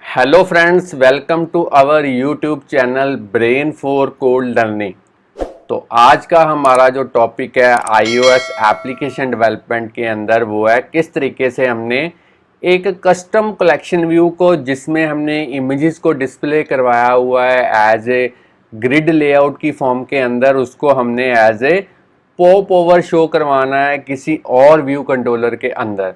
Hello friends, welcome to our YouTube channel brain for code learning. तो आज का हमारा जो टॉपिक है iOS एप्लीकेशन डेवलपमेंट के अंदर वो है किस तरीके से हमने एक कस्टम कलेक्शन व्यू को जिसमें हमने इमेजेस को डिस्प्ले करवाया हुआ है एज ए ग्रिड लेआउट की फॉर्म के अंदर, उसको हमने as a popover show करवाना है किसी और व्यू कंट्रोलर के अंदर।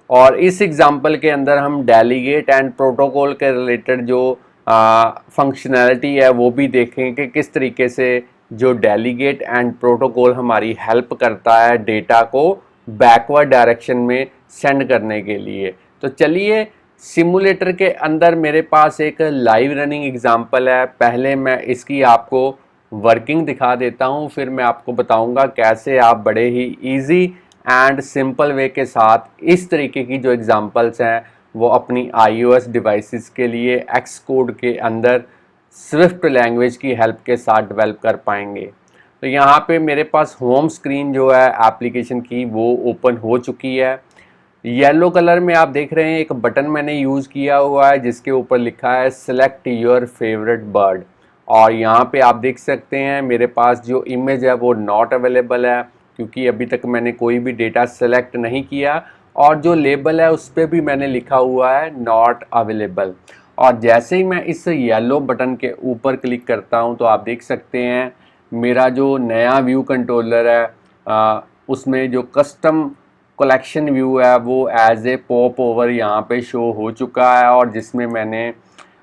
और इस एग्जांपल के अंदर हम डेलीगेट एंड प्रोटोकॉल के रिलेटेड जो फंक्शनैलिटी है वो भी देखें कि किस तरीके से जो डेलीगेट एंड प्रोटोकॉल हमारी हेल्प करता है डेटा को बैकवर्ड डायरेक्शन में सेंड करने के लिए। तो चलिए, सिमुलेटर के अंदर मेरे पास एक लाइव रनिंग एग्जांपल है। पहले मैं इसकी आपको वर्किंग दिखा देता हूँ, फिर मैं आपको बताऊँगा कैसे आप बड़े ही ईजी एंड सिंपल वे के साथ इस तरीके की जो एग्जांपल्स हैं वो अपनी iOS डिवाइसेस के लिए एक्स कोड के अंदर स्विफ्ट लैंग्वेज की हेल्प के साथ डेवलप कर पाएंगे। तो यहाँ पे मेरे पास होम स्क्रीन जो है एप्लीकेशन की वो ओपन हो चुकी है। येलो कलर में आप देख रहे हैं एक बटन मैंने यूज़ किया हुआ है जिसके ऊपर लिखा है सेलेक्ट योर फेवरेट बर्ड। और यहाँ पे आप देख सकते हैं मेरे पास जो इमेज है वो नॉट अवेलेबल है क्योंकि अभी तक मैंने कोई भी डेटा सेलेक्ट नहीं किया, और जो लेबल है उस पर भी मैंने लिखा हुआ है नॉट अवेलेबल। और जैसे ही मैं इस येलो बटन के ऊपर क्लिक करता हूं तो आप देख सकते हैं मेरा जो नया व्यू कंट्रोलर है उसमें जो कस्टम कलेक्शन व्यू है वो एज ए पॉप ओवर यहाँ पे शो हो चुका है, और जिसमें मैंने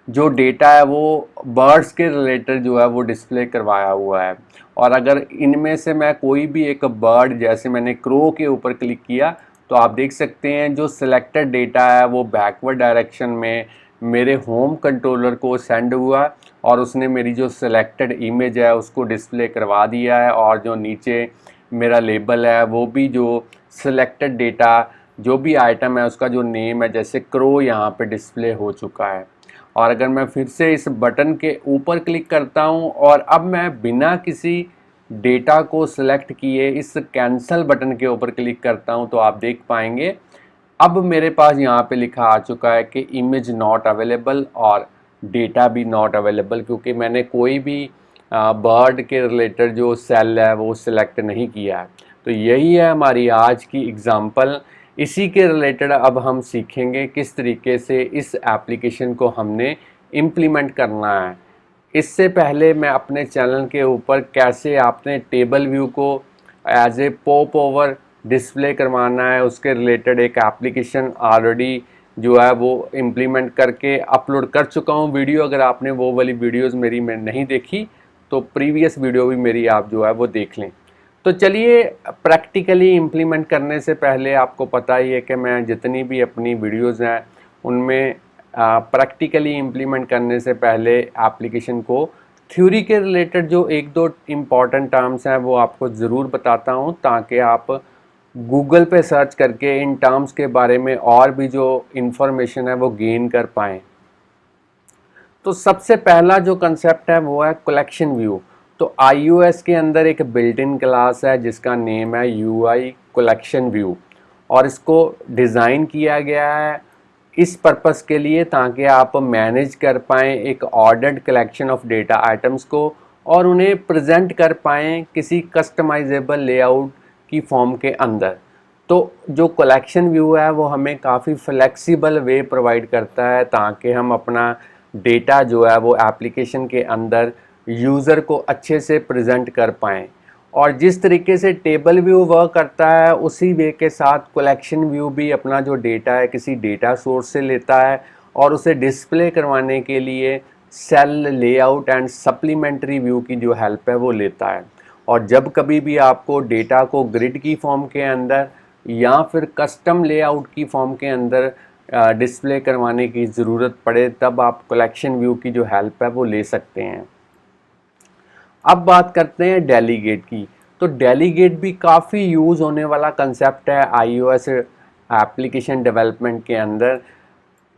जो डेटा है वो बर्ड्स के रिलेटेड जो है वो डिस्प्ले करवाया हुआ है। और अगर इनमें से मैं कोई भी एक बर्ड, जैसे मैंने क्रो के ऊपर क्लिक किया, तो आप देख सकते हैं जो सिलेक्टेड डेटा है वो बैकवर्ड डायरेक्शन में मेरे होम कंट्रोलर को सेंड हुआ और उसने मेरी जो सिलेक्टेड इमेज है उसको डिस्प्ले करवा दिया है। और जो नीचे मेरा लेबल है वो भी जो सिलेक्टेड डेटा जो भी आइटम है उसका जो नेम है जैसे क्रो यहाँ पे डिस्प्ले हो चुका है। और अगर मैं फिर से इस बटन के ऊपर क्लिक करता हूं और अब मैं बिना किसी डेटा को सिलेक्ट किए इस कैंसिल बटन के ऊपर क्लिक करता हूं तो आप देख पाएंगे अब मेरे पास यहाँ पे लिखा आ चुका है कि इमेज नॉट अवेलेबल और डेटा भी नॉट अवेलेबल, क्योंकि मैंने कोई भी बर्ड के रिलेटेड जो सेल है वो सिलेक्ट नहीं किया है। तो यही है हमारी आज की एग्जांपल। इसी के रिलेटेड अब हम सीखेंगे किस तरीके से इस एप्लीकेशन को हमने इम्प्लीमेंट करना है। इससे पहले मैं अपने चैनल के ऊपर कैसे आपने टेबल व्यू को as a popover display करवाना है उसके रिलेटेड एक एप्लीकेशन ऑलरेडी जो है वो इम्प्लीमेंट करके अपलोड कर चुका हूँ वीडियो। अगर आपने वो वाली वीडियोस मेरी में नहीं देखी तो प्रीवियस वीडियो भी मेरी आप जो है वो देख लें। तो चलिए, प्रैक्टिकली इम्प्लीमेंट करने से पहले आपको पता ही है कि मैं जितनी भी अपनी वीडियोज़ हैं उनमें प्रैक्टिकली इम्प्लीमेंट करने से पहले एप्लीकेशन को थ्योरी के रिलेटेड जो एक दो इम्पॉर्टेंट टर्म्स हैं वो आपको ज़रूर बताता हूं, ताकि आप गूगल पे सर्च करके इन टर्म्स के बारे में और भी जो इन्फॉर्मेशन है वो गेन कर पाएँ। तो सबसे पहला जो कंसेप्ट है वो है कलेक्शन व्यू। तो iOS के अंदर एक बिल्ट इन क्लास है जिसका नेम है UI कलेक्शन व्यू, और इसको डिज़ाइन किया गया है इस पर्पस के लिए ताकि आप मैनेज कर पाएँ एक ordered collection of data items को और उन्हें प्रेजेंट कर पाएँ किसी कस्टमाइजेबल लेआउट की फॉर्म के अंदर। तो जो कलेक्शन व्यू है वो हमें काफ़ी फ्लेक्सिबल वे प्रोवाइड करता है ताकि हम अपना डेटा जो है वो एप्लीकेशन के अंदर यूज़र को अच्छे से प्रेजेंट कर पाएँ। और जिस तरीके से टेबल व्यू वर्क करता है उसी वे के साथ कलेक्शन व्यू भी अपना जो डेटा है किसी डेटा सोर्स से लेता है और उसे डिस्प्ले करवाने के लिए cell layout and supplementary view की जो हेल्प है वो लेता है। और जब कभी भी आपको डेटा को ग्रिड की फॉर्म के अंदर या फिर कस्टम लेआउट की फॉर्म के अंदर डिस्प्ले करवाने की ज़रूरत पड़े तब आप कलेक्शन व्यू की जो हेल्प है वो ले सकते हैं। अब बात करते हैं डेलीगेट की। तो डेलीगेट भी काफ़ी यूज़ होने वाला कंसेप्ट है iOS एप्लीकेशन डेवलपमेंट के अंदर।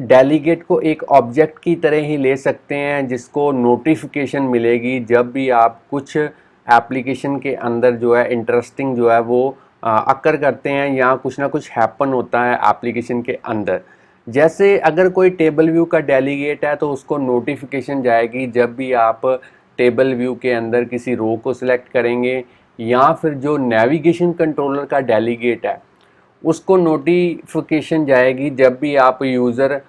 डेलीगेट को एक ऑब्जेक्ट की तरह ही ले सकते हैं जिसको नोटिफिकेशन मिलेगी जब भी आप कुछ एप्लीकेशन के अंदर जो है इंटरेस्टिंग जो है वो अकर करते हैं या कुछ ना कुछ हैपन होता है एप्लीकेशन के अंदर। जैसे अगर कोई टेबल व्यू का डेलीगेट है तो उसको नोटिफिकेशन जाएगी जब भी आप टेबल व्यू के अंदर किसी रो को सिलेक्ट करेंगे, या फिर जो नेविगेशन कंट्रोलर का डेलीगेट है उसको नोटिफिकेशन जाएगी जब भी आप यूज़र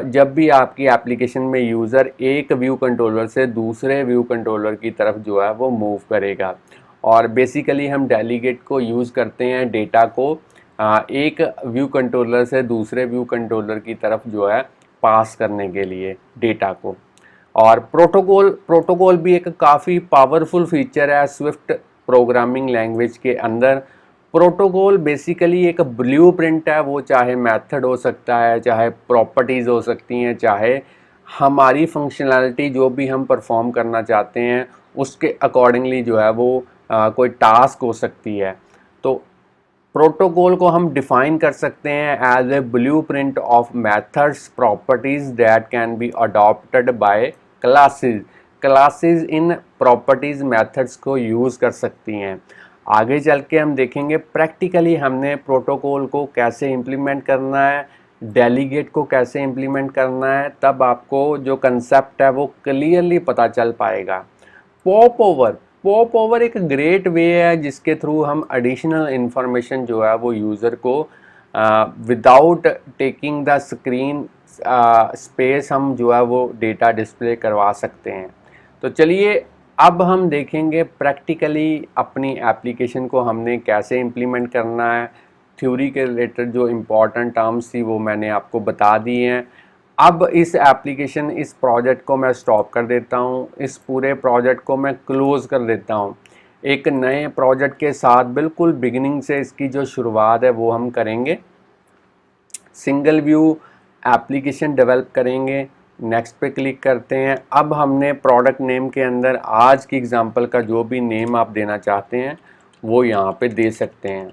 जब भी आपकी एप्लीकेशन में यूज़र एक व्यू कंट्रोलर से दूसरे व्यू कंट्रोलर की तरफ जो है वो मूव करेगा। और बेसिकली हम डेलीगेट को यूज़ करते हैं डेटा को एक व्यू कंट्रोलर से दूसरे व्यू कंट्रोलर की तरफ जो है पास करने के लिए डेटा को। और प्रोटोकॉल भी एक काफ़ी पावरफुल फीचर है स्विफ्ट प्रोग्रामिंग लैंग्वेज के अंदर। प्रोटोकॉल बेसिकली एक ब्लूप्रिंट है, वो चाहे मेथड हो सकता है, चाहे प्रॉपर्टीज़ हो सकती हैं, चाहे हमारी फंक्शनैलिटी जो भी हम परफॉर्म करना चाहते हैं उसके अकॉर्डिंगली जो है वो कोई टास्क हो सकती है। तो प्रोटोकॉल को हम डिफाइन कर सकते हैं as a blueprint of methods properties that can be adopted by classes. Classes इन प्रॉपर्टीज़ मेथड्स को यूज़ कर सकती हैं। आगे चल के हम देखेंगे प्रैक्टिकली हमने प्रोटोकॉल को कैसे इम्प्लीमेंट करना है, डेलीगेट को कैसे इम्प्लीमेंट करना है, तब आपको जो कंसेप्ट है वो क्लियरली पता चल पाएगा। पॉप ओवर एक ग्रेट वे है जिसके थ्रू हम एडिशनल इंफॉर्मेशन जो है वो यूज़र को without taking the screen space हम जो है वो डेटा डिस्प्ले करवा सकते हैं। तो चलिए अब हम देखेंगे प्रैक्टिकली अपनी एप्लीकेशन को हमने कैसे इम्प्लीमेंट करना है। थ्योरी के रिलेटेड जो इम्पॉर्टेंट टर्म्स थी वो मैंने आपको बता दी हैं। अब इस प्रोजेक्ट को मैं स्टॉप कर देता हूँ, इस पूरे प्रोजेक्ट को मैं क्लोज़ कर देता हूँ। एक नए प्रोजेक्ट के साथ बिल्कुल बिगिनिंग से इसकी जो शुरुआत है वो हम करेंगे। सिंगल व्यू एप्लीकेशन डेवलप करेंगे। नेक्स्ट पे क्लिक करते हैं। अब हमने प्रोडक्ट नेम के अंदर आज की एग्जांपल का जो भी नेम आप देना चाहते हैं वो यहाँ पे दे सकते हैं।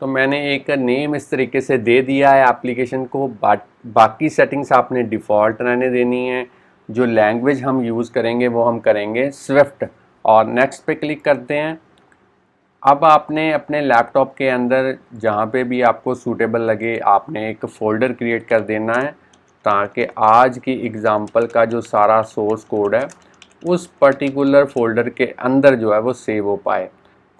तो मैंने एक नेम इस तरीके से दे दिया है एप्लीकेशन को। बाकी सेटिंग्स आपने डिफ़ॉल्ट रहने देनी है। जो लैंग्वेज हम यूज़ करेंगे वो हम करेंगे स्विफ्ट। और नेक्स्ट पे क्लिक करते हैं। अब आपने अपने लैपटॉप के अंदर जहाँ पे भी आपको सूटेबल लगे आपने एक फ़ोल्डर क्रिएट कर देना है ताकि आज की एग्ज़ाम्पल का जो सारा सोर्स कोड है उस पर्टिकुलर फ़ोल्डर के अंदर जो है वो सेव हो पाए।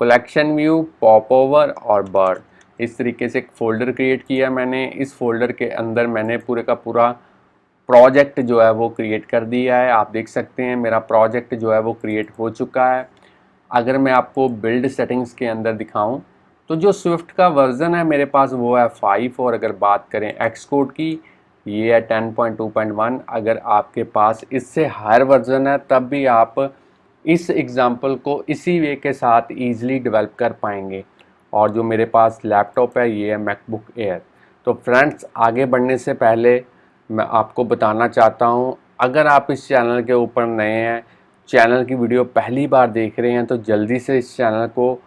कलेक्शन व्यू, पॉप ओवर और बर्ड, इस तरीके से एक फ़ोल्डर क्रिएट किया मैंने। इस फोल्डर के अंदर मैंने पूरे का पूरा प्रोजेक्ट जो है वो क्रिएट कर दिया है। आप देख सकते हैं मेरा प्रोजेक्ट जो है वो क्रिएट हो चुका है। अगर मैं आपको बिल्ड सेटिंग्स के अंदर दिखाऊं तो जो स्विफ्ट का वर्ज़न है मेरे पास वो है 5। और अगर बात करें एक्स कोड की ये है 10.2.1। अगर आपके पास इससे हायर वर्ज़न है तब भी आप इस एग्ज़ाम्पल को इसी वे के साथ ईज़िली डेवलप कर पाएंगे। और जो मेरे पास लैपटॉप है ये है मैकबुक एयर। तो फ्रेंड्स आगे बढ़ने से पहले मैं आपको बताना चाहता हूँ, अगर आप इस चैनल के ऊपर नए हैं, चैनल की वीडियो पहली बार देख रहे हैं तो जल्दी से इस चैनल को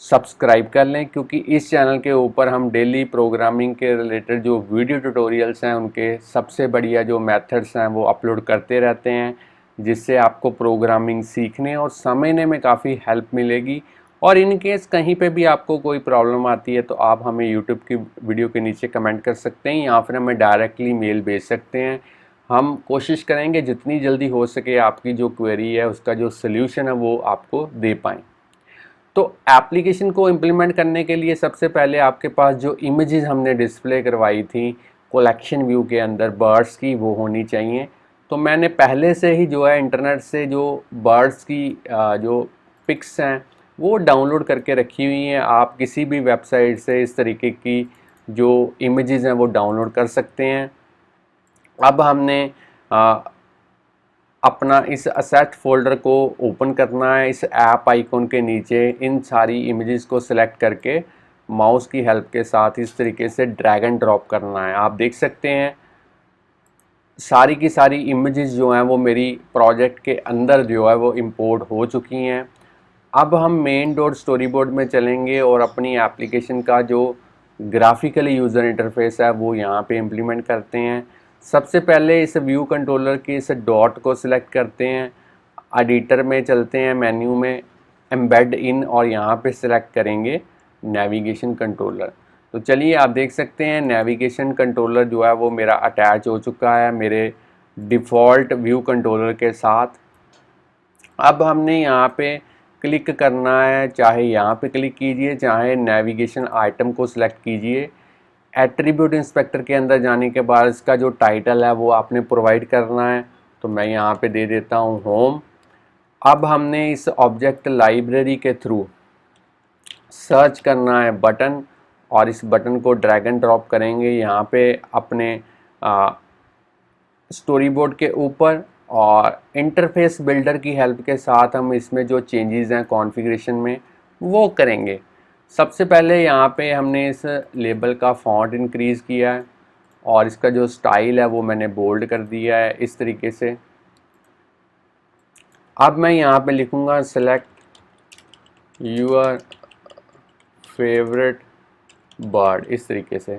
सब्सक्राइब कर लें, क्योंकि इस चैनल के ऊपर हम डेली प्रोग्रामिंग के रिलेटेड जो वीडियो ट्यूटोरियल्स हैं उनके सबसे बढ़िया जो मेथड्स हैं वो अपलोड करते रहते हैं, जिससे आपको प्रोग्रामिंग सीखने और समझने में काफ़ी हेल्प मिलेगी। और इन केस कहीं पे भी आपको कोई प्रॉब्लम आती है तो आप हमें यूट्यूब की वीडियो के नीचे कमेंट कर सकते हैं या फिर हमें डायरेक्टली मेल भेज सकते हैं। हम कोशिश करेंगे जितनी जल्दी हो सके आपकी जो क्वेरी है उसका जो सल्यूशन है वो आपको दे पाएँ। तो एप्लीकेशन को इम्प्लीमेंट करने के लिए सबसे पहले आपके पास जो इमेजेस हमने डिस्प्ले करवाई थी कलेक्शन व्यू के अंदर बर्ड्स की, वो होनी चाहिए। तो मैंने पहले से ही जो है इंटरनेट से जो बर्ड्स की जो पिक्स हैं वो डाउनलोड करके रखी हुई हैं। आप किसी भी वेबसाइट से इस तरीके की जो इमेजेस हैं वो डाउनलोड कर सकते हैं। अब हमने अपना इस असेट फोल्डर को ओपन करना है। इस ऐप आइकॉन के नीचे इन सारी इमेजेस को सिलेक्ट करके माउस की हेल्प के साथ इस तरीके से ड्रैग एंड ड्रॉप करना है। आप देख सकते हैं सारी की सारी इमेजेस जो हैं वो मेरी प्रोजेक्ट के अंदर जो है वो इंपोर्ट हो चुकी हैं। अब हम मेन डॉट स्टोरी बोर्ड में चलेंगे और अपनी एप्लीकेशन का जो ग्राफिकली यूज़र इंटरफेस है वो यहाँ पे इम्प्लीमेंट करते हैं। सबसे पहले इस व्यू कंट्रोलर के इस डॉट को सिलेक्ट करते हैं, एडिटर में चलते हैं, मेन्यू में एम्बेड इन और यहाँ पे सिलेक्ट करेंगे नेविगेशन कंट्रोलर। तो चलिए आप देख सकते हैं नेविगेशन कंट्रोलर जो है वो मेरा अटैच हो चुका है मेरे डिफ़ॉल्ट व्यू कंट्रोलर के साथ। अब हमने यहाँ पे क्लिक करना है, चाहे यहाँ पे क्लिक कीजिए, चाहे नेविगेशन आइटम को सिलेक्ट कीजिए। एट्रीब्यूट इंस्पेक्टर के अंदर जाने के बाद इसका जो टाइटल है वो आपने प्रोवाइड करना है, तो मैं यहाँ पे दे देता हूँ होम। अब हमने इस ऑब्जेक्ट लाइब्रेरी के थ्रू सर्च करना है बटन, और इस बटन को ड्रैग एंड ड्रॉप करेंगे यहाँ पे अपने स्टोरी बोर्ड के ऊपर, और इंटरफेस बिल्डर की हेल्प के साथ हम इसमें जो चेंजेस हैं कॉन्फ़िगरेशन में वो करेंगे। सबसे पहले यहाँ पे हमने इस लेबल का फॉन्ट इंक्रीज़ किया है, और इसका जो स्टाइल है वो मैंने बोल्ड कर दिया है इस तरीके से। अब मैं यहाँ पे लिखूँगा सेलेक्ट योर फेवरेट बर्ड, इस तरीके से।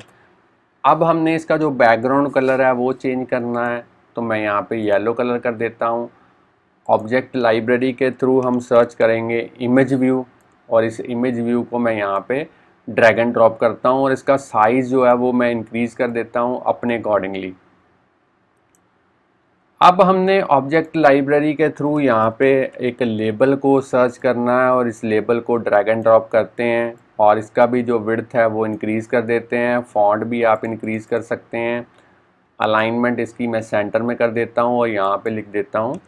अब हमने इसका जो बैकग्राउंड कलर है वो चेंज करना है, तो मैं यहाँ पे येलो कलर कर देता हूँ। ऑब्जेक्ट लाइब्रेरी के थ्रू हम सर्च करेंगे इमेज व्यू, और इस इमेज व्यू को मैं यहाँ पे ड्रैग एंड ड्रॉप करता हूँ, और इसका साइज़ जो है वो मैं इंक्रीज़ कर देता हूँ अपने अकॉर्डिंगली। अब हमने ऑब्जेक्ट लाइब्रेरी के थ्रू यहाँ पे एक लेबल को सर्च करना है, और इस लेबल को ड्रैग एंड ड्रॉप करते हैं, और इसका भी जो विड्थ है वो इंक्रीज़ कर देते हैं। फॉन्ट भी आप इंक्रीज़ कर सकते हैं। अलाइनमेंट इसकी मैं सेंटर में कर देता हूँ, और यहाँ पे लिख देता हूँ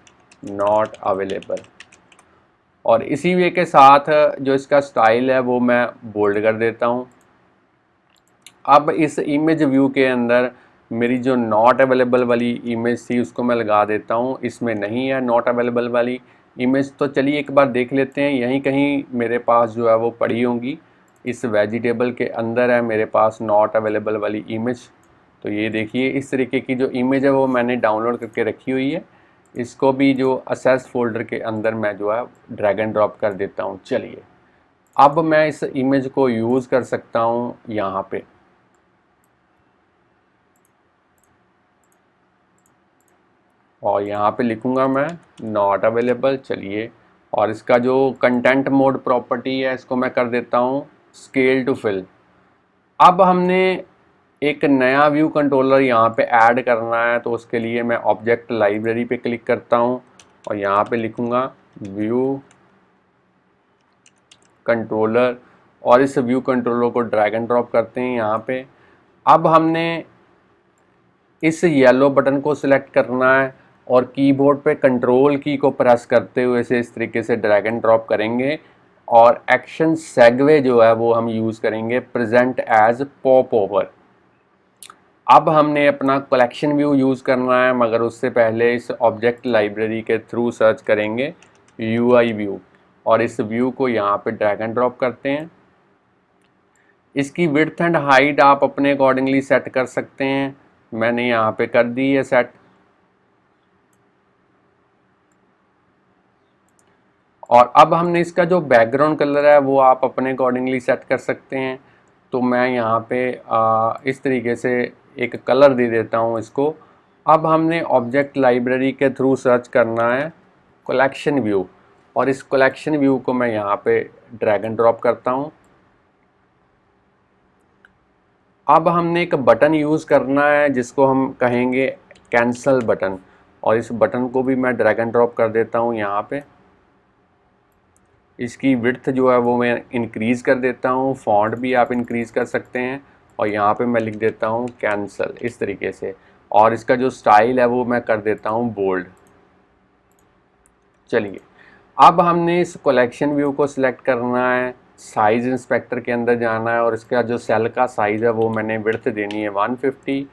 नॉट अवेलेबल, और इसी वे के साथ जो इसका स्टाइल है वो मैं बोल्ड कर देता हूँ। अब इस इमेज व्यू के अंदर मेरी जो नॉट अवेलेबल वाली इमेज थी उसको मैं लगा देता हूँ, इसमें नहीं है नॉट अवेलेबल वाली इमेज। तो चलिए एक बार देख लेते हैं, यहीं कहीं मेरे पास जो है वो पड़ी होंगी। इस वेजिटेबल के अंदर है मेरे पास नॉट अवेलेबल वाली इमेज। तो ये देखिए इस तरीके की जो इमेज है वो मैंने डाउनलोड करके रखी हुई है। इसको भी जो असेस फोल्डर के अंदर मैं जो है ड्रैग एंड ड्रॉप कर देता हूँ। चलिए अब मैं इस इमेज को यूज़ कर सकता हूँ यहाँ पे, और यहाँ पे लिखूँगा मैं नॉट अवेलेबल। चलिए, और इसका जो कंटेंट मोड प्रॉपर्टी है इसको मैं कर देता हूँ स्केल टू फिल। अब हमने एक नया व्यू कंट्रोलर यहाँ पे ऐड करना है, तो उसके लिए मैं ऑब्जेक्ट लाइब्रेरी पे क्लिक करता हूँ, और यहाँ पे लिखूँगा व्यू कंट्रोलर, और इस व्यू कंट्रोलर को ड्रैग एंड ड्रॉप करते हैं यहाँ पे। अब हमने इस येलो बटन को सिलेक्ट करना है, और कीबोर्ड पे कंट्रोल की को प्रेस करते हुए इसे इस तरीके से ड्रैग एंड ड्रॉप करेंगे, और एक्शन सेगवे जो है वो हम यूज़ करेंगे प्रेजेंट एज पॉप ओवर। अब हमने अपना कलेक्शन व्यू यूज़ करना है, मगर उससे पहले इस ऑब्जेक्ट लाइब्रेरी के थ्रू सर्च करेंगे यूआई व्यू, और इस व्यू को यहाँ पे ड्रैग एंड ड्रॉप करते हैं। इसकी विड्थ एंड हाइट आप अपने अकॉर्डिंगली सेट कर सकते हैं, मैंने यहाँ पे कर दी है सेट। और अब हमने इसका जो बैकग्राउंड कलर है वो आप अपने अकॉर्डिंगली सेट कर सकते हैं। तो मैं यहाँ पे इस तरीके से एक कलर दे देता हूँ इसको। अब हमने ऑब्जेक्ट लाइब्रेरी के थ्रू सर्च करना है कलेक्शन व्यू, और इस कलेक्शन व्यू को मैं यहाँ पे ड्रैग एंड ड्रॉप करता हूँ। अब हमने एक बटन यूज़ करना है जिसको हम कहेंगे कैंसल बटन, और इस बटन को भी मैं ड्रैग एंड ड्रॉप कर देता हूँ यहाँ पे। इसकी विड्थ जो है वो मैं इंक्रीज़ कर देता हूँ, फॉन्ट भी आप इंक्रीज़ कर सकते हैं, और यहाँ पे मैं लिख देता हूँ कैंसल इस तरीके से, और इसका जो स्टाइल है वो मैं कर देता हूँ बोल्ड। चलिए अब हमने इस कलेक्शन व्यू को सिलेक्ट करना है, साइज़ इंस्पेक्टर के अंदर जाना है, और इसका जो सेल का साइज़ है वो मैंने विड्थ देनी है 150,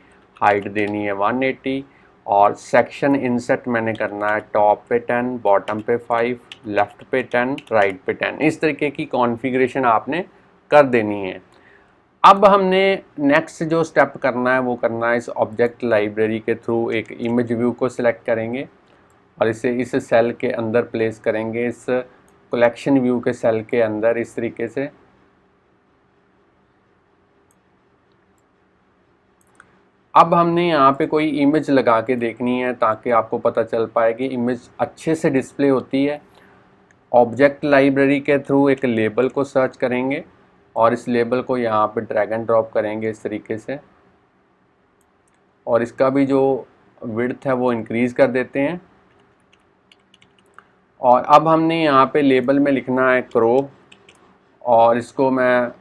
हाइट देनी है 180, और सेक्शन इंसर्ट मैंने करना है टॉप पे 10, बॉटम पे 5, लेफ़्ट पे 10, राइट पे 10। इस तरीके की कॉन्फ़िगरेशन आपने कर देनी है। अब हमने नेक्स्ट जो स्टेप करना है वो करना है इस ऑब्जेक्ट लाइब्रेरी के थ्रू एक इमेज व्यू को सिलेक्ट करेंगे, और इसे इस सेल के अंदर प्लेस करेंगे, इस कलेक्शन व्यू के सेल के अंदर इस तरीके से। अब हमने यहाँ पे कोई इमेज लगा के देखनी है ताकि आपको पता चल पाए कि इमेज अच्छे से डिस्प्ले होती है। ऑब्जेक्ट लाइब्रेरी के थ्रू एक लेबल को सर्च करेंगे, और इस लेबल को यहाँ पे ड्रैग एंड ड्रॉप करेंगे इस तरीके से, और इसका भी जो विड्थ है वो इंक्रीज़ कर देते हैं। और अब हमने यहाँ पे लेबल में लिखना है क्रो, और इसको मैं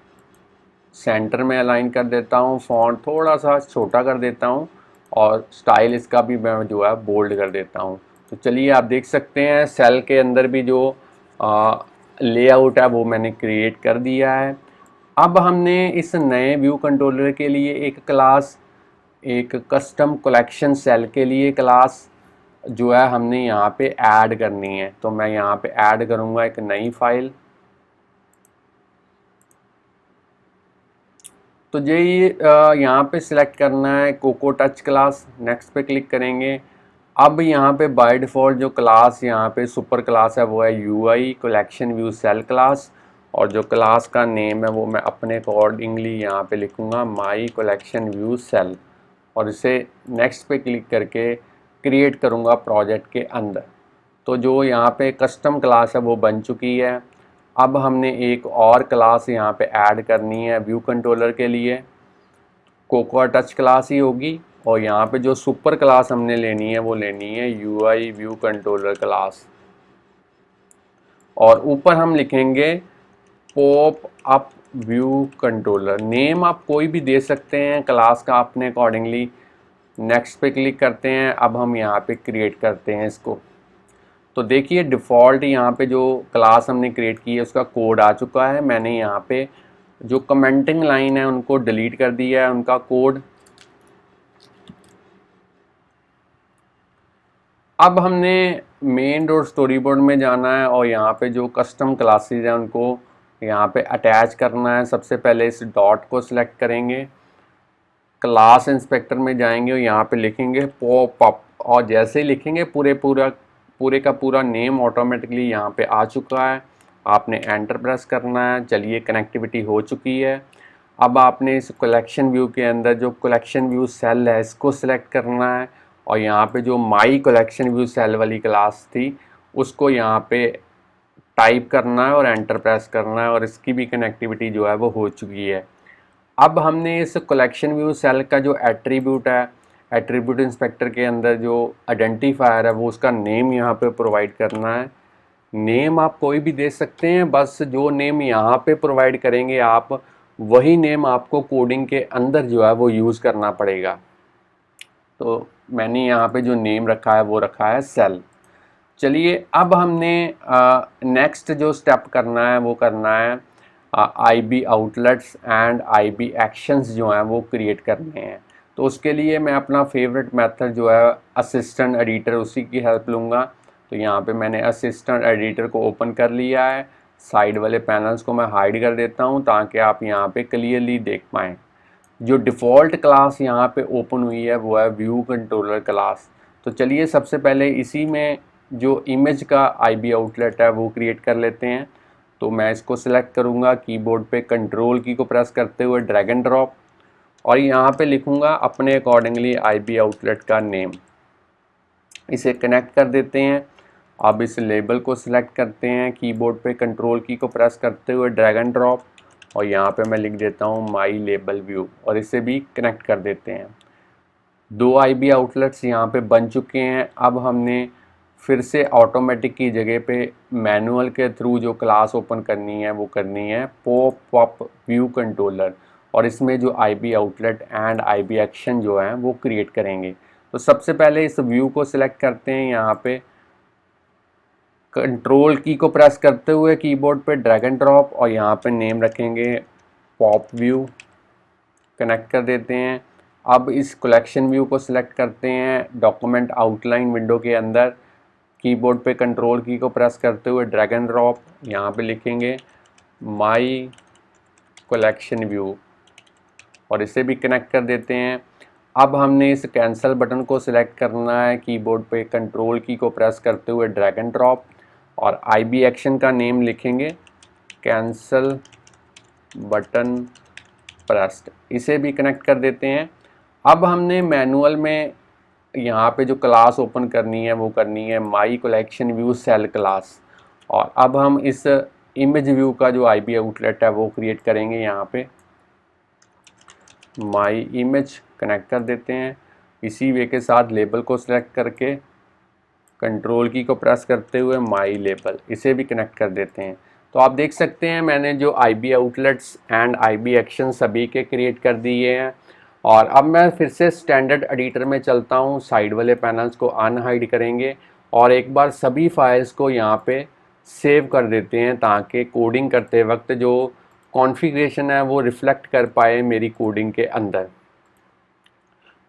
सेंटर में अलाइन कर देता हूँ, फॉन्ट थोड़ा सा छोटा कर देता हूँ, और स्टाइल इसका भी मैं जो है बोल्ड कर देता हूँ। तो चलिए आप देख सकते हैं सेल के अंदर भी जो लेआउट है वो मैंने क्रिएट कर दिया है। अब हमने इस नए व्यू कंट्रोलर के लिए एक कस्टम कलेक्शन सेल के लिए क्लास जो है हमने यहाँ पे ऐड करनी है। तो मैं यहाँ पे ऐड करूँगा एक नई फाइल। तो ये यहाँ पे सिलेक्ट करना है कोको टच क्लास, नेक्स्ट पे क्लिक करेंगे। अब यहाँ पे बाय डिफ़ॉल्ट जो क्लास यहाँ पे सुपर क्लास है वो है UI collection view cell class, और जो क्लास का नेम है वो मैं अपने अकॉर्डिंगली यहाँ पे लिखूँगा माई कलेक्शन व्यू सेल, और इसे नेक्स्ट पे क्लिक करके क्रिएट करूँगा प्रोजेक्ट के अंदर। तो जो यहाँ पे कस्टम क्लास है वो बन चुकी है। अब हमने एक और क्लास यहाँ पे ऐड करनी है व्यू कंट्रोलर के लिए, कोको टच क्लास ही होगी, और यहाँ पे जो सुपर क्लास हमने लेनी है वो लेनी है यूआई व्यू कंट्रोलर क्लास, और ऊपर हम लिखेंगे pop up view controller. Name आप कोई भी दे सकते हैं क्लास का अपने अकॉर्डिंगली। नेक्स्ट पे क्लिक करते हैं। अब हम यहाँ पे क्रिएट करते हैं इसको। तो देखिए डिफ़ॉल्ट यहाँ पे जो क्लास हमने क्रिएट की है उसका कोड आ चुका है। मैंने यहाँ पे जो कमेंटिंग लाइन है उनको डिलीट कर दिया है, उनका कोड। अब हमने मेन डॉट स्टोरी बोर्ड में जाना है, और यहाँ पे जो कस्टम क्लासेस हैं उनको यहाँ पे अटैच करना है। सबसे पहले इस डॉट को सिलेक्ट करेंगे, क्लास इंस्पेक्टर में जाएंगे और यहाँ पे लिखेंगे पॉप अप, और जैसे ही लिखेंगे पूरे का पूरा नेम ऑटोमेटिकली यहाँ पे आ चुका है। आपने एंटर प्रेस करना है। चलिए कनेक्टिविटी हो चुकी है। अब आपने इस कलेक्शन व्यू के अंदर जो कलेक्शन व्यू सेल है इसको सिलेक्ट करना है, और यहाँ पे जो माई कलेक्शन व्यू सेल वाली क्लास थी उसको यहाँ पे टाइप करना है और एंटर प्रेस करना है, और इसकी भी कनेक्टिविटी जो है वो हो चुकी है। अब हमने इस कलेक्शन व्यू सेल का जो एट्रीब्यूट है, एट्रीब्यूट इंस्पेक्टर के अंदर जो आइडेंटिफायर है वो उसका नेम यहाँ पे प्रोवाइड करना है। नेम आप कोई भी दे सकते हैं, बस जो नेम यहाँ पे प्रोवाइड करेंगे आप वही नेम आपको कोडिंग के अंदर जो है वो यूज़ करना पड़ेगा। तो मैंने यहाँ पे जो नेम रखा है वो रखा है सेल। चलिए अब हमने नेक्स्ट जो स्टेप करना है वो करना है IB outlets and IB actions जो हैं वो क्रिएट करने हैं। तो उसके लिए मैं अपना फेवरेट मेथड जो है असिस्टेंट एडिटर, उसी की हेल्प लूँगा। तो यहाँ पे मैंने असिस्टेंट एडिटर को ओपन कर लिया है। साइड वाले पैनल्स को मैं हाइड कर देता हूँ ताकि आप यहाँ पे क्लियरली देख पाएँ। जो डिफ़ॉल्ट क्लास यहाँ पे ओपन हुई है वो है व्यू कंट्रोलर क्लास। तो चलिए सबसे पहले इसी में जो इमेज का आईबी आउटलेट है वो क्रिएट कर लेते हैं। तो मैं इसको सिलेक्ट करूँगा, कीबोर्ड पे कंट्रोल की को प्रेस करते हुए ड्रैग एंड ड्रॉप, और यहाँ पे लिखूँगा अपने अकॉर्डिंगली आईबी आउटलेट का नेम। इसे कनेक्ट कर देते हैं। अब इस लेबल को सिलेक्ट करते हैं, कीबोर्ड पे कंट्रोल की को प्रेस करते हुए ड्रैग एंड ड्रॉप, और यहाँ पे मैं लिख देता हूँ माई लेबल व्यू, और इसे भी कनेक्ट कर देते हैं। दो आईबी आउटलेट्स यहाँ पे बन चुके हैं। अब हमने फिर से ऑटोमेटिक की जगह पे मैनुअल के थ्रू जो क्लास ओपन करनी है वो करनी है पॉप अप व्यू कंट्रोलर, और इसमें जो IB outlet and IB action जो है वो क्रिएट करेंगे। तो सबसे पहले इस व्यू को सिलेक्ट करते हैं, यहाँ पे कंट्रोल की को प्रेस करते हुए कीबोर्ड पे ड्रैग एंड ड्रॉप, और यहाँ पे नेम रखेंगे पॉप व्यू, कनेक्ट कर देते हैं। अब इस कलेक्शन व्यू को सिलेक्ट करते हैं, डॉक्यूमेंट आउटलाइन विंडो के अंदर कीबोर्ड पे कंट्रोल की को प्रेस करते हुए ड्रैग एंड ड्रॉप, यहाँ पे लिखेंगे माई कलेक्शन व्यू, और इसे भी कनेक्ट कर देते हैं। अब हमने इस कैंसिल बटन को सिलेक्ट करना है, कीबोर्ड पे कंट्रोल की को प्रेस करते हुए ड्रैग एंड ड्रॉप, और आईबी एक्शन का नेम लिखेंगे कैंसिल बटन प्रेस्ड, इसे भी कनेक्ट कर देते हैं। अब हमने मैनुअल में यहाँ पे जो क्लास ओपन करनी है वो करनी है my collection view cell class, और अब हम इस इमेज व्यू का जो आईबी आउटलेट है वो क्रिएट करेंगे। यहाँ पे माई इमेज कनेक्ट कर देते हैं। इसी वे के साथ लेबल को सिलेक्ट करके कंट्रोल की को प्रेस करते हुए माई लेबल इसे भी कनेक्ट कर देते हैं। तो आप देख सकते हैं मैंने जो IB outlets and IB action सभी के क्रिएट कर दिए हैं। और अब मैं फिर से स्टैंडर्ड एडिटर में चलता हूँ, साइड वाले पैनल्स को अनहाइड करेंगे और एक बार सभी फाइल्स को यहाँ पे सेव कर देते हैं ताकि कोडिंग करते वक्त जो कॉन्फ़िगरेशन है वो रिफ्लेक्ट कर पाए मेरी कोडिंग के अंदर।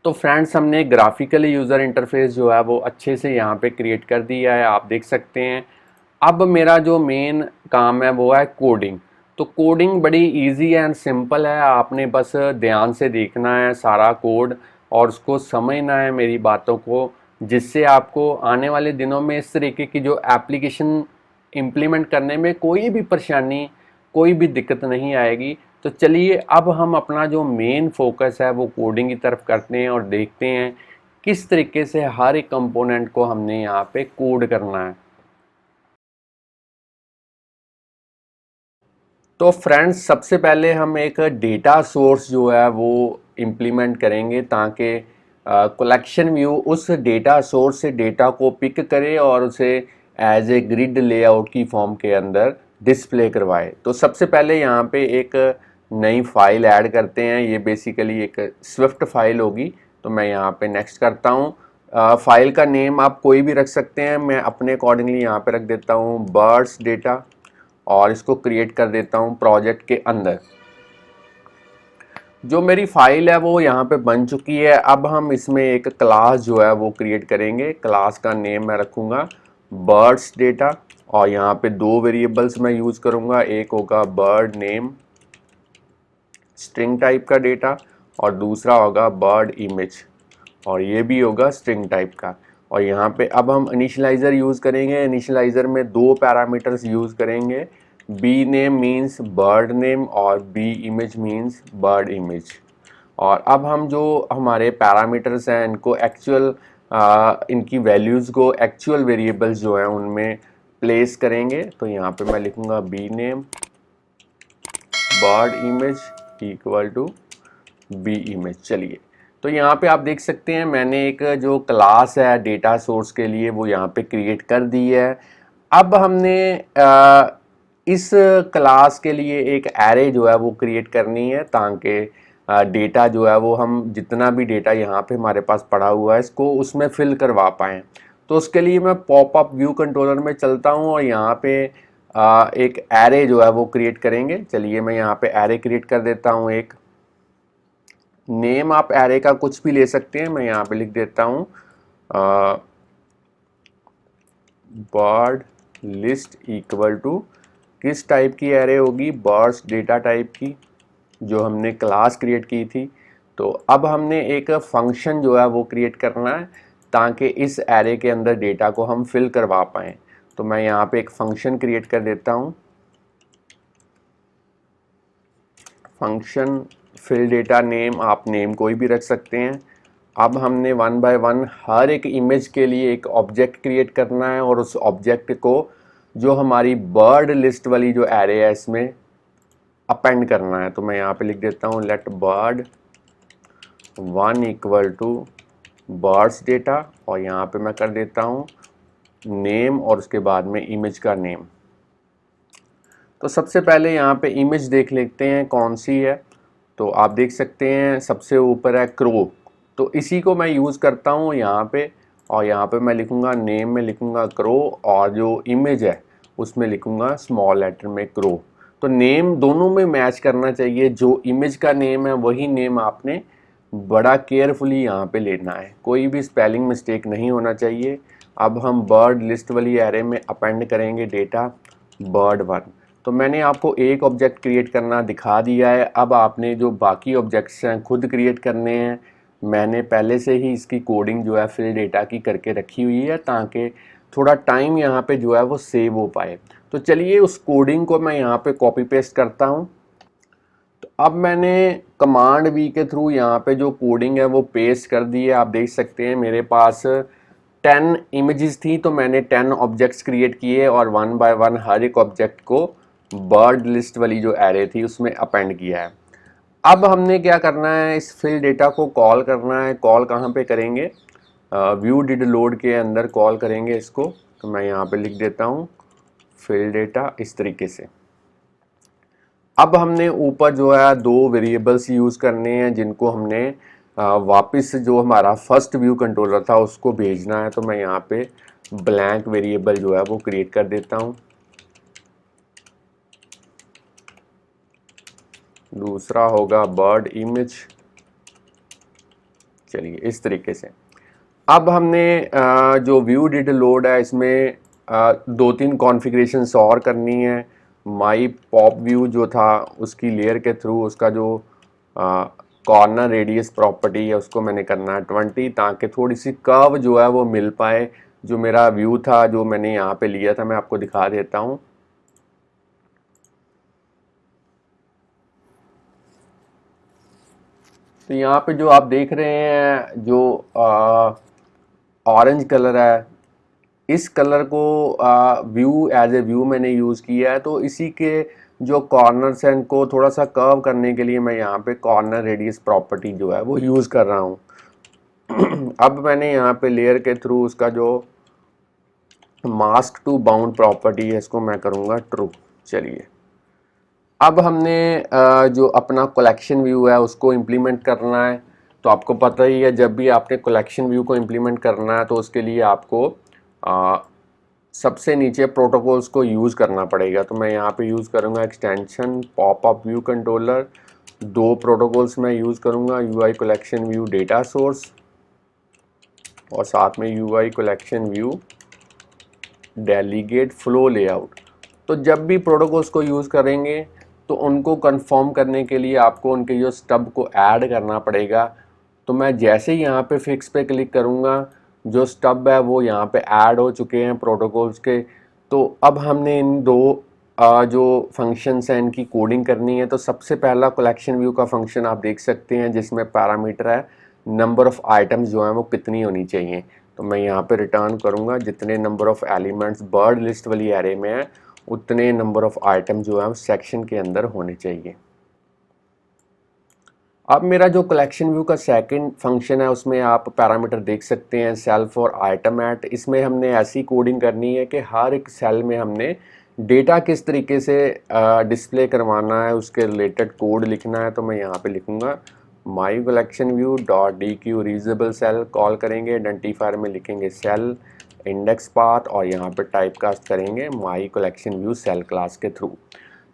तो फ्रेंड्स हमने ग्राफिकली यूज़र इंटरफेस जो है वो अच्छे से यहाँ पे क्रिएट कर दिया है, आप देख सकते हैं। अब मेरा जो मेन काम है वो है कोडिंग। तो कोडिंग बड़ी इजी एंड सिंपल है, आपने बस ध्यान से देखना है सारा कोड और उसको समझना है मेरी बातों को, जिससे आपको आने वाले दिनों में इस तरीके की जो एप्लीकेशन इम्प्लीमेंट करने में कोई भी परेशानी, कोई भी दिक्कत नहीं आएगी। तो चलिए अब हम अपना जो मेन फोकस है वो कोडिंग की तरफ करते हैं और देखते हैं किस तरीके से हर एक कंपोनेंट को हमने यहाँ पे कोड करना है। तो फ्रेंड्स सबसे पहले हम एक डेटा सोर्स जो है वो इम्प्लीमेंट करेंगे ताकि कलेक्शन व्यू उस डेटा सोर्स से डेटा को पिक करे और उसे एज ए ग्रिड लेआउट की फॉर्म के अंदर डिस्प्ले करवाए। तो सबसे पहले यहाँ पे एक नई फाइल ऐड करते हैं, ये बेसिकली एक स्विफ्ट फाइल होगी। तो मैं यहाँ पे नेक्स्ट करता हूँ। फाइल का नेम आप कोई भी रख सकते हैं, मैं अपने अकॉर्डिंगली यहाँ पे रख देता हूँ बर्ड्स डेटा और इसको क्रिएट कर देता हूँ प्रोजेक्ट के अंदर। जो मेरी फाइल है वो यहाँ पे बन चुकी है। अब हम इसमें एक क्लास जो है वो क्रिएट करेंगे। क्लास का नेम मैं रखूँगा बर्ड्स डेटा और यहाँ पे दो वेरिएबल्स मैं यूज़ करूँगा, एक होगा बर्ड नेम स्ट्रिंग टाइप का डेटा और दूसरा होगा बर्ड इमेज और ये भी होगा स्ट्रिंग टाइप का। और यहाँ पे अब हम इनिशियलाइज़र यूज़ करेंगे। इनिशियलाइज़र में दो पैरामीटर्स यूज़ करेंगे, B name means bird name और B image means bird image. और अब हम जो हमारे पैरामीटर्स हैं इनको एक्चुअल इनकी वैल्यूज़ को एक्चुअल वेरिएबल्स जो हैं उनमें प्लेस करेंगे। तो यहाँ पे मैं लिखूँगा b name bird image equal to b image. चलिए तो यहाँ पे आप देख सकते हैं मैंने एक जो क्लास है डेटा सोर्स के लिए वो यहाँ पे क्रिएट कर दी है। अब हमने इस क्लास के लिए एक एरे जो है वो क्रिएट करनी है ताकि डेटा जो है वो हम जितना भी डेटा यहाँ पे हमारे पास पड़ा हुआ है इसको उसमें फिल करवा पाएँ। तो उसके लिए मैं पॉपअप व्यू कंट्रोलर में चलता हूँ और यहाँ पे एक एरे जो है वो क्रिएट करेंगे। चलिए मैं यहाँ पे एरे क्रिएट कर देता हूँ। एक नेम आप एरे का कुछ भी ले सकते हैं, मैं यहाँ पे लिख देता हूँ बर्ड लिस्ट इक्वल टू किस टाइप की एरे होगी, बर्ड्स डेटा टाइप की जो हमने क्लास क्रिएट की थी। तो अब हमने एक फंक्शन जो है वो क्रिएट करना है ताकि इस एरे के अंदर डेटा को हम फिल करवा पाएँ। तो मैं यहाँ पे एक फंक्शन क्रिएट कर देता हूँ, फंक्शन फिल डेटा नेम, आप नेम कोई भी रख सकते हैं। अब हमने वन बाय वन हर एक इमेज के लिए एक ऑब्जेक्ट क्रिएट करना है और उस ऑब्जेक्ट को जो हमारी बर्ड लिस्ट वाली जो एरे है इसमें अपेंड करना है। तो मैं यहाँ पे लिख देता हूँ let bird one equal to birds data और यहाँ पे मैं कर देता हूँ नेम और उसके बाद में इमेज का नेम। तो सबसे पहले यहाँ पे इमेज देख लेते हैं कौन सी है। तो आप देख सकते हैं सबसे ऊपर है क्रो, तो इसी को मैं यूज़ करता हूँ यहाँ पे। और यहाँ पे मैं लिखूँगा नेम में लिखूँगा क्रो और जो इमेज है उसमें लिखूँगा स्मॉल लेटर में क्रो। तो नेम दोनों में मैच करना चाहिए, जो इमेज का नेम है वही नेम आपने बड़ा केयरफुली यहाँ पे लेना है, कोई भी स्पेलिंग मिस्टेक नहीं होना चाहिए। अब हम बर्ड लिस्ट वाली एरे में अपेंड करेंगे डेटा बर्ड वन। तो मैंने आपको एक ऑब्जेक्ट क्रिएट करना दिखा दिया है, अब आपने जो बाकी ऑब्जेक्ट्स हैं खुद क्रिएट करने हैं। मैंने पहले से ही इसकी कोडिंग जो है फिल डेटा की करके रखी हुई है ताकि थोड़ा टाइम यहाँ पे जो है वो सेव हो पाए। तो चलिए उस कोडिंग को मैं यहाँ पे कॉपी पेस्ट करता हूँ। तो अब मैंने कमांड वी के थ्रू यहाँ पे जो कोडिंग है वो पेस्ट कर दी है। आप देख सकते हैं मेरे पास 10 इमेजेस थी, तो मैंने 10 ऑब्जेक्ट्स क्रिएट किए और वन बाय वन हर एक ऑब्जेक्ट को बर्ड लिस्ट वाली जो एरे थी उसमें अपेंड किया है। अब हमने क्या करना है, इस फिल डेटा को कॉल करना है। कॉल कहाँ पे करेंगे, व्यू डिड लोड के अंदर कॉल करेंगे इसको। तो मैं यहाँ पे लिख देता हूँ फिल डेटा इस तरीके से। अब हमने ऊपर जो है दो वेरिएबल्स यूज़ करने हैं जिनको हमने वापस जो हमारा फर्स्ट व्यू कंट्रोलर था उसको भेजना है। तो मैं यहाँ पे ब्लैंक वेरिएबल जो है वो क्रिएट कर देता हूँ। दूसरा होगा बर्ड इमेज। चलिए इस तरीके से। अब हमने जो व्यू डिड लोड है इसमें दो तीन कॉन्फ़िगरेशंस और करनी है। माई पॉप व्यू जो था उसकी लेयर के थ्रू उसका जो कॉर्नर रेडियस प्रॉपर्टी है उसको मैंने करना है 20, ताकि थोड़ी सी कर्व जो है वो मिल पाए। जो मेरा व्यू था जो मैंने यहाँ पे लिया था मैं आपको दिखा देता हूँ। तो यहाँ पे जो आप देख रहे हैं जो ऑरेंज कलर है, इस कलर को व्यू एज ए व्यू मैंने यूज़ किया है। तो इसी के जो कॉर्नर्स हैं इनको थोड़ा सा कर्व करने के लिए मैं यहाँ पे कॉर्नर रेडियस प्रॉपर्टी जो है वो यूज़ कर रहा हूँ। अब मैंने यहाँ पे लेयर के थ्रू उसका जो मास्क टू बाउंड प्रॉपर्टी है इसको मैं करूँगा ट्रू। चलिए अब हमने जो अपना कलेक्शन व्यू है उसको इम्प्लीमेंट करना है। तो आपको पता ही है जब भी आपने कलेक्शन व्यू को इम्प्लीमेंट करना है तो उसके लिए आपको सबसे नीचे प्रोटोकॉल्स को यूज़ करना पड़ेगा। तो मैं यहाँ पे यूज़ करूँगा एक्सटेंशन पॉपअप व्यू कंट्रोलर। दो प्रोटोकॉल्स मैं यूज़ करूँगा, UI collection view data source और साथ में UI collection view delegate flow layout. तो जब भी प्रोटोकॉल्स को यूज़ करेंगे तो उनको कंफर्म करने के लिए आपको उनके जो स्टब को ऐड करना पड़ेगा। तो मैं जैसे ही यहाँ पे फिक्स पे क्लिक करूँगा जो स्टब है वो यहाँ पे ऐड हो चुके हैं प्रोटोकॉल्स के। तो अब हमने इन दो जो फंक्शंस हैं इनकी कोडिंग करनी है। तो सबसे पहला कलेक्शन व्यू का फंक्शन आप देख सकते हैं जिसमें पैरामीटर है नंबर ऑफ़ आइटम्स जो हैं वो कितनी होनी चाहिए। तो मैं यहाँ पे रिटर्न करूँगा जितने number of elements bird list वाली एरे में है उतने नंबर ऑफ़ आइटम जो है सेक्शन के अंदर होने चाहिए। अब मेरा जो कलेक्शन व्यू का सेकंड फंक्शन है उसमें आप पैरामीटर देख सकते हैं सेल्फ और आइटम एट। इसमें हमने ऐसी कोडिंग करनी है कि हर एक सेल में हमने डेटा किस तरीके से डिस्प्ले करवाना है उसके रिलेटेड कोड लिखना है। तो मैं यहाँ पे लिखूँगा my collection view dot dequeue reasonable cell call करेंगे, आइडेंटिफायर में लिखेंगे सेल इंडेक्स पाथ और यहाँ पे टाइप कास्ट करेंगे my collection view cell class के थ्रू।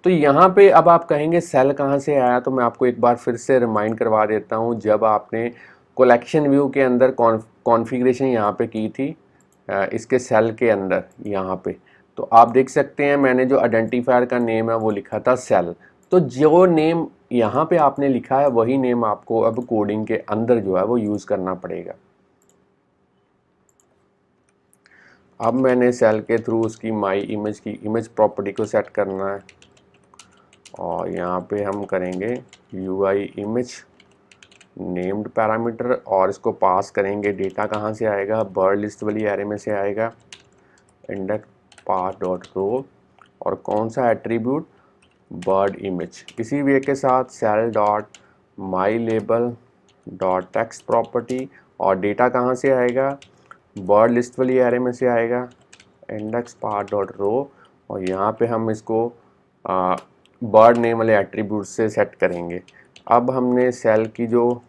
तो यहाँ पे अब आप कहेंगे सेल कहाँ से आया, तो मैं आपको एक बार फिर से रिमाइंड करवा देता हूँ। जब आपने कलेक्शन व्यू के अंदर कॉन्फ़िगरेशन यहाँ पे की थी इसके सेल के अंदर यहाँ पे, तो आप देख सकते हैं मैंने जो आइडेंटिफायर का नेम है वो लिखा था सेल। तो जो नेम यहाँ पे आपने लिखा है वही नेम आपको अब कोडिंग के अंदर जो है वो यूज़ करना पड़ेगा। अब मैंने सेल के थ्रू उसकी माई इमेज की इमेज प्रॉपर्टी को सेट करना है और यहाँ पे हम करेंगे यूआई इमेज नेम्ड पैरामीटर और इसको पास करेंगे डेटा कहाँ से आएगा, बर्ड लिस्ट वाली एरे में से आएगा, इंडेक्स पाथ डॉट रो और कौन सा एट्रीब्यूट बर्ड इमेज। इसी वे के साथ cell dot my label dot text property और डेटा कहाँ से आएगा, बर्ड लिस्ट वाली एरे में से आएगा, इंडेक्स पाथ डॉट रो और यहाँ पे हम इसको बर्ड नेम वाले एट्रीब्यूट से सेट करेंगे। अब हमने सेल की जो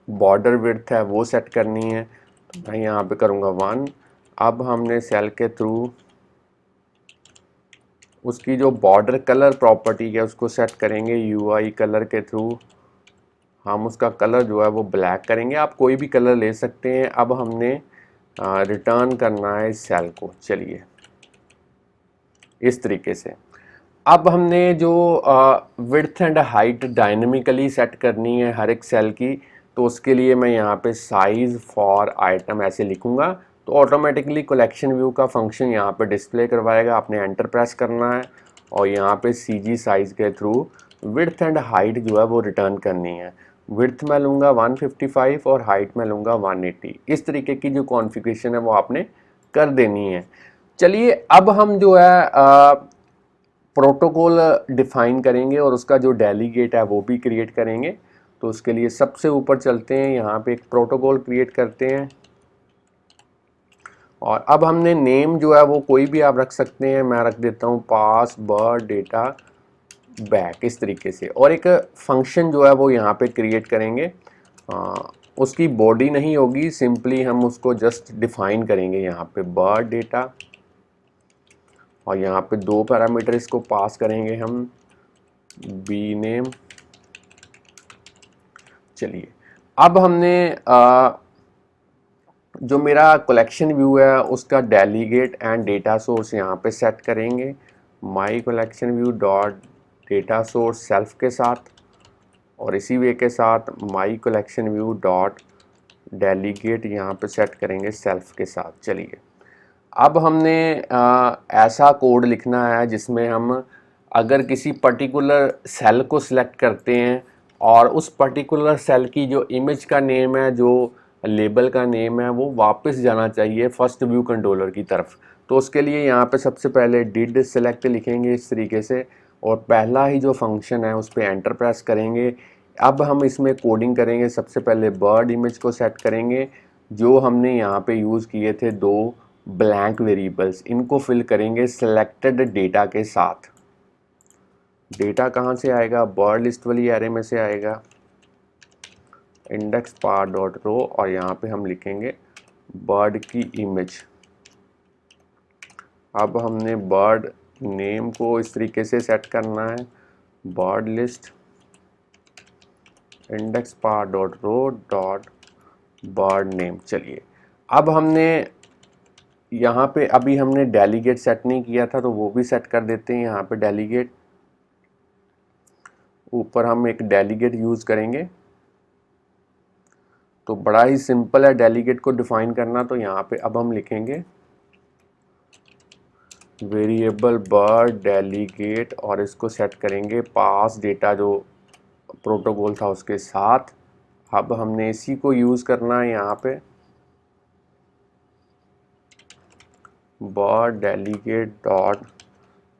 बॉर्डर विड्थ है वो सेट करनी है। तो मैं यहाँ पे करूँगा 1। अब हमने सेल के थ्रू उसकी जो बॉर्डर कलर प्रॉपर्टी है उसको सेट करेंगे यूआई कलर के थ्रू। हम उसका कलर जो है वो ब्लैक करेंगे, आप कोई भी कलर ले सकते हैं। अब हमने रिटर्न करना है इस सेल को। चलिए इस तरीके से। अब हमने जो width and height dynamically set करनी है हर एक सेल की, तो उसके लिए मैं यहाँ पे साइज़ फॉर आइटम ऐसे लिखूँगा तो ऑटोमेटिकली कलेक्शन व्यू का फंक्शन यहाँ पे डिस्प्ले करवाएगा। आपने एंटर प्रेस करना है और यहाँ पे CG साइज़ के थ्रू विड्थ एंड हाइट जो है वो रिटर्न करनी है। विड्थ मैं लूँगा 155 और हाइट मैं लूँगा 180। इस तरीके की जो कॉन्फ़िगरेशन है वो आपने कर देनी है। चलिए अब हम जो है प्रोटोकॉल डिफाइन करेंगे और उसका जो डेलीगेट है वो भी क्रिएट करेंगे। तो उसके लिए सबसे ऊपर चलते हैं, यहाँ पे एक प्रोटोकॉल क्रिएट करते हैं और अब हमने नेम जो है वो कोई भी आप रख सकते हैं, मैं रख देता हूँ पास बर्ड डेटा बैक इस तरीके से। और एक फंक्शन जो है वो यहाँ पे क्रिएट करेंगे, उसकी बॉडी नहीं होगी, सिंपली हम उसको जस्ट डिफाइन करेंगे यहाँ पे बर्ड डेटा और यहाँ पे 2 पैरामीटर इसको पास करेंगे हम बी नेम। चलिए अब हमने जो मेरा कलेक्शन व्यू है उसका डेलीगेट एंड डेटा सोर्स यहाँ पे सेट करेंगे my collection view dot data source self के साथ और इसी वे के साथ माई कलेक्शन व्यू डॉट डेलीगेट यहाँ पे सेट करेंगे सेल्फ के साथ। चलिए अब हमने ऐसा कोड लिखना है जिसमें हम अगर किसी पर्टिकुलर सेल को सिलेक्ट करते हैं और उस पर्टिकुलर सेल की जो इमेज का नेम है, जो लेबल का नेम है, वो वापस जाना चाहिए फर्स्ट व्यू कंट्रोलर की तरफ। तो उसके लिए यहाँ पे सबसे पहले डिड सेलेक्ट लिखेंगे इस तरीके से और पहला ही जो फंक्शन है उस पर एंटर प्रेस करेंगे। अब हम इसमें कोडिंग करेंगे, सबसे पहले बर्ड इमेज को सेट करेंगे, जो हमने यहाँ पे यूज़ किए थे 2 ब्लैंक वेरिएबल्स, इनको फिल करेंगे सिलेक्टेड डेटा के साथ। डेटा कहाँ से आएगा, बर्ड लिस्ट वाली एरे में से आएगा, इंडेक्स पार डॉट रो और यहाँ पे हम लिखेंगे बर्ड की इमेज। अब हमने बर्ड नेम को इस तरीके से सेट करना है, bird list index path dot row dot bird name. चलिए अब हमने यहाँ पे अभी हमने डेलीगेट सेट नहीं किया था तो वो भी सेट कर देते हैं। यहाँ पे डेलीगेट, ऊपर हम एक डेलीगेट यूज़ करेंगे। तो बड़ा ही सिंपल है डेलीगेट को डिफाइन करना। तो यहाँ पे अब हम लिखेंगे वेरिएबल बर्ड डेलीगेट और इसको सेट करेंगे पास डेटा जो प्रोटोकॉल था उसके साथ। अब हमने इसी को यूज़ करना है यहाँ पे bird delegate dot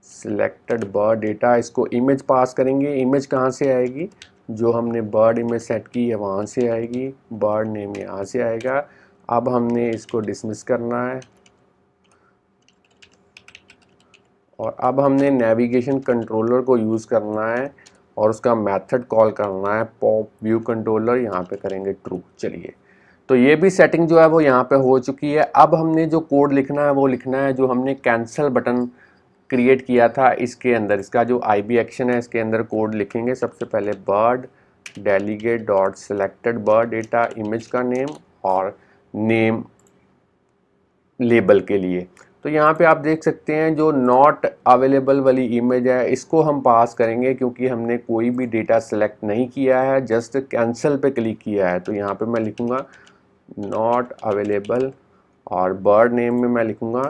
selected bird data, इसको इमेज पास करेंगे। इमेज कहाँ से आएगी, जो हमने बर्ड इमेज सेट की है वहाँ से आएगी, बर्ड नेम यहाँ से आएगा। अब हमने इसको डिसमिस करना है और अब हमने नेविगेशन कंट्रोलर को यूज़ करना है और उसका मेथड कॉल करना है पॉप व्यू कंट्रोलर, यहाँ पे करेंगे ट्रू। चलिए तो ये भी सेटिंग जो है वो यहाँ पे हो चुकी है। अब हमने जो कोड लिखना है वो लिखना है जो हमने कैंसिल बटन क्रिएट किया था इसके अंदर, इसका जो IB एक्शन है इसके अंदर कोड लिखेंगे। सबसे पहले bird delegate dot selected bird data, image का नेम और नेम लेबल के लिए। तो यहाँ पे आप देख सकते हैं जो नॉट अवेलेबल वाली इमेज है इसको हम पास करेंगे क्योंकि हमने कोई भी डेटा सेलेक्ट नहीं किया है, जस्ट कैंसिल पे क्लिक किया है। तो यहाँ पे मैं लिखूँगा नॉट अवेलेबल और बर्ड नेम में मैं लिखूँगा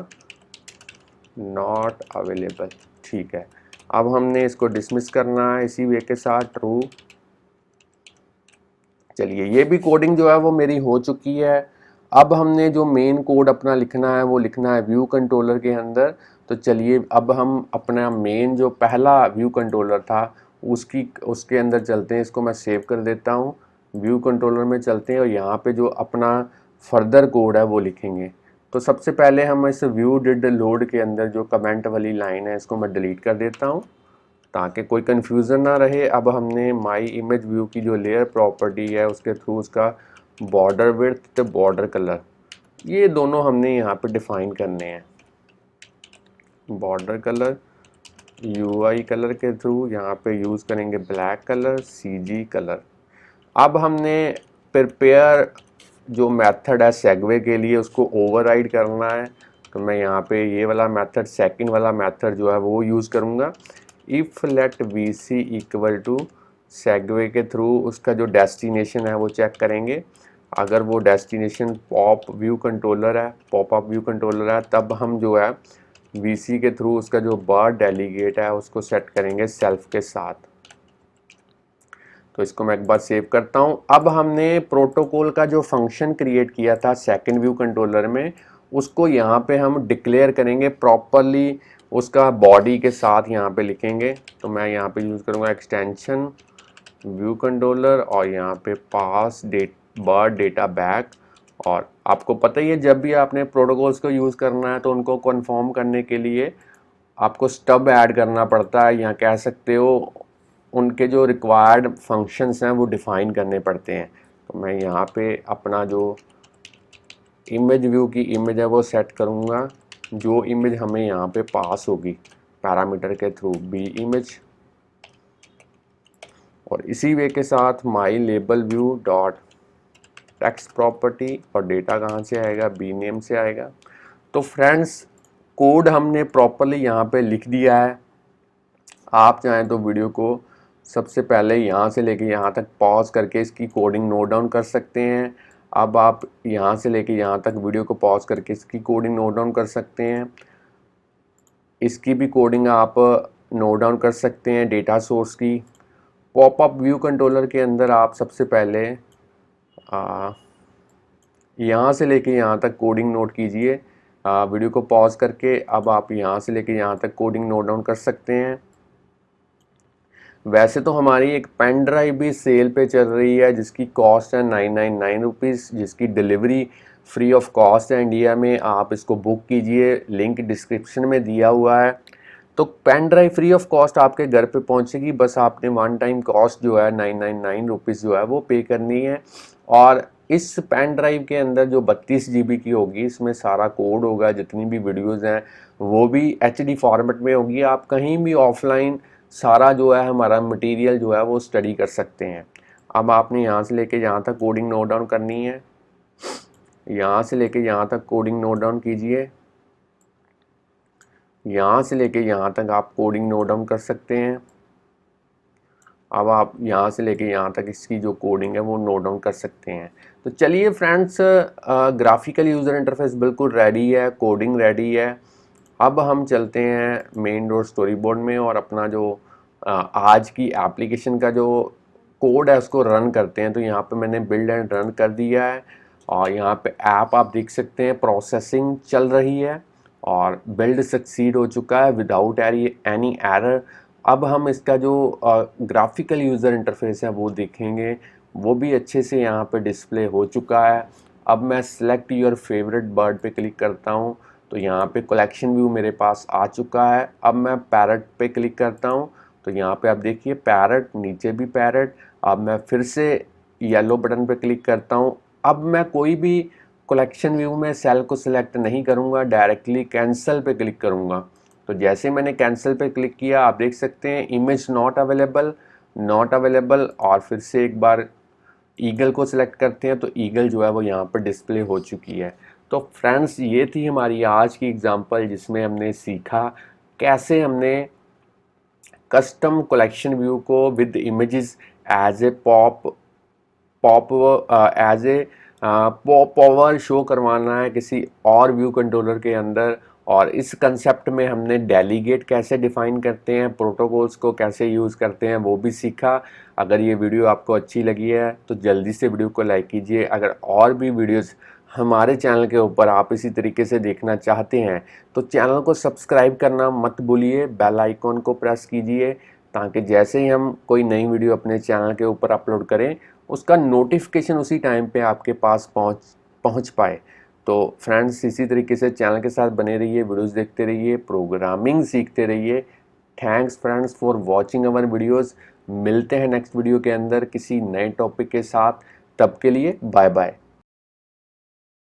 नॉट अवेलेबल। ठीक है, अब हमने इसको डिसमिस करना है इसी वे के साथ ट्रू। चलिए ये भी कोडिंग जो है वो मेरी हो चुकी है। अब हमने जो मेन कोड अपना लिखना है वो लिखना है व्यू कंट्रोलर के अंदर। तो चलिए अब हम अपना मेन जो पहला व्यू कंट्रोलर था उसके अंदर चलते हैं। इसको मैं सेव कर देता हूँ, व्यू कंट्रोलर में चलते हैं और यहाँ पे जो अपना फर्दर कोड है वो लिखेंगे। तो सबसे पहले हम इस व्यू डिड लोड के अंदर जो कमेंट वाली लाइन है इसको मैं डिलीट कर देता हूँ ताकि कोई कन्फ्यूज़न ना रहे। अब हमने माई इमेज व्यू की जो लेयर प्रॉपर्टी है उसके थ्रू उसका बॉर्डर विड्थ तो बॉर्डर कलर, ये दोनों हमने यहाँ पे डिफाइन करने हैं। बॉर्डर कलर UI कलर के थ्रू यहाँ पे यूज़ करेंगे ब्लैक कलर CG कलर। अब हमने प्रिपेयर जो मेथड है सेगवे के लिए उसको ओवरराइड करना है। तो मैं यहाँ पे ये वाला मेथड, सेकंड वाला मेथड जो है वो यूज़ करूँगा। If let VC equal to segue के थ्रू उसका जो डेस्टिनेशन है वो चेक करेंगे। अगर वो डेस्टिनेशन पॉप व्यू कंट्रोलर है, पॉपअप व्यू कंट्रोलर है, तब हम जो है VC के थ्रू उसका जो बर्ड डेलीगेट है उसको सेट करेंगे सेल्फ के साथ। तो इसको मैं एक बार सेव करता हूँ। अब हमने प्रोटोकॉल का जो फंक्शन क्रिएट किया था सेकंड व्यू कंट्रोलर में, उसको यहाँ पे हम डिक्लेयर करेंगे प्रॉपरली उसका बॉडी के साथ यहाँ पे लिखेंगे। तो मैं यहाँ पे यूज़ करूँगा एक्सटेंशन व्यू कंट्रोलर और यहाँ पे पास बर्ड डेटा बैक। और आपको पता ही है जब भी आपने प्रोटोकॉल्स को यूज़ करना है तो उनको कन्फर्म करने के लिए आपको स्टब ऐड करना पड़ता है, या कह सकते हो उनके जो रिक्वायर्ड फंक्शंस हैं वो डिफ़ाइन करने पड़ते हैं। तो मैं यहाँ पे अपना जो इमेज व्यू की इमेज है वो सेट करूँगा, जो इमेज हमें यहाँ पे पास होगी पैरामीटर के थ्रू बी इमेज। और इसी वे के साथ my label view dot text property, और डेटा कहाँ से आएगा, बी नेम से आएगा। तो फ्रेंड्स कोड हमने प्रॉपरली यहाँ पे लिख दिया है। आप चाहें तो वीडियो को सबसे पहले यहाँ से लेके यहाँ तक पॉज करके इसकी कोडिंग नोट डाउन कर सकते हैं। अब आप यहाँ से लेके यहाँ तक वीडियो को पॉज करके इसकी कोडिंग नोट डाउन कर सकते हैं। इसकी भी कोडिंग आप नोट डाउन कर सकते हैं डेटा सोर्स की। पॉपअप व्यू कंट्रोलर के अंदर आप सबसे पहले यहाँ से लेके यहाँ तक कोडिंग नोट कीजिए वीडियो को पॉज करके। अब आप यहाँ से लेके यहाँ तक कोडिंग नोट डाउन कर सकते हैं। वैसे तो हमारी एक पेन ड्राइव भी सेल पे चल रही है जिसकी कॉस्ट है 999 रुपीज़, जिसकी डिलीवरी फ्री ऑफ कॉस्ट है इंडिया में। आप इसको बुक कीजिए, लिंक डिस्क्रिप्शन में दिया हुआ है। तो pen drive free of cost आपके घर पे पहुंचेगी, बस आपने वन टाइम कॉस्ट जो है 999 रुपीज़ जो है वो पे करनी है। और इस पेन ड्राइव के अंदर जो 32 GB की होगी, इसमें सारा कोड होगा, जितनी भी वीडियोस हैं वो भी HD फॉर्मेट में होगी। आप कहीं भी ऑफलाइन सारा जो है हमारा मटेरियल जो है वो स्टडी कर सकते हैं। अब आपने यहाँ से लेके यहाँ तक कोडिंग नोट डाउन करनी है, यहाँ से लेके यहाँ तक कोडिंग नोट डाउन कीजिए, यहाँ से लेके यहाँ तक आप कोडिंग नोट डाउन कर सकते हैं। अब आप यहाँ से लेके यहाँ तक इसकी जो कोडिंग है वो नोट डाउन कर सकते हैं। तो चलिए फ्रेंड्स, ग्राफिकल यूज़र इंटरफेस बिल्कुल रेडी है, कोडिंग रेडी है। अब हम चलते हैं मेन डॉट स्टोरी बोर्ड में और अपना जो आज की एप्लीकेशन का जो कोड है उसको रन करते हैं। तो यहाँ पे मैंने बिल्ड एंड रन कर दिया है और यहाँ पे ऐप आप देख सकते हैं प्रोसेसिंग चल रही है और बिल्ड सक्सीड हो चुका है विदाउट एनी एरर। अब हम इसका जो ग्राफिकल यूज़र इंटरफेस है वो देखेंगे, वो भी अच्छे से यहाँ पे डिस्प्ले हो चुका है। अब मैं सेलेक्ट योर फेवरेट बर्ड पे क्लिक करता हूँ तो यहाँ पे कलेक्शन व्यू मेरे पास आ चुका है। अब मैं पैरट पे क्लिक करता हूँ तो यहाँ पे आप देखिए पैरट, नीचे भी पैरट। अब मैं फिर से येलो बटन पे क्लिक करता हूँ। अब मैं कोई भी कलेक्शन व्यू में सेल को सिलेक्ट नहीं करूँगा, डायरेक्टली कैंसिल पे क्लिक करूँगा। तो जैसे मैंने कैंसिल पे क्लिक किया आप देख सकते हैं इमेज नॉट अवेलेबल, और फिर से एक बार ईगल को सिलेक्ट करते हैं तो ईगल जो है वो यहाँ पर डिस्प्ले हो चुकी है। तो फ्रेंड्स ये थी हमारी आज की एग्जांपल जिसमें हमने सीखा कैसे हमने कस्टम कलेक्शन व्यू को with images as a power show करवाना है किसी और व्यू कंट्रोलर के अंदर। और इस कंसेप्ट में हमने डेलीगेट कैसे डिफ़ाइन करते हैं, प्रोटोकॉल्स को कैसे यूज़ करते हैं वो भी सीखा। अगर ये वीडियो आपको अच्छी लगी है तो जल्दी से वीडियो को लाइक कीजिए। अगर और भी वीडियोस हमारे चैनल के ऊपर आप इसी तरीके से देखना चाहते हैं तो चैनल को सब्सक्राइब करना मत भूलिए, बेल आइकॉन को प्रेस कीजिए ताकि जैसे ही हम कोई नई वीडियो अपने चैनल के ऊपर अपलोड करें उसका नोटिफिकेशन उसी टाइम पे आपके पास पहुंच पाए। तो फ्रेंड्स इसी तरीके से चैनल के साथ बने रहिए, वीडियोस देखते रहिए, प्रोग्रामिंग सीखते रहिए। Thanks friends for watching our videos. मिलते हैं नेक्स्ट वीडियो के अंदर किसी नए टॉपिक के साथ, तब के लिए बाय बाय।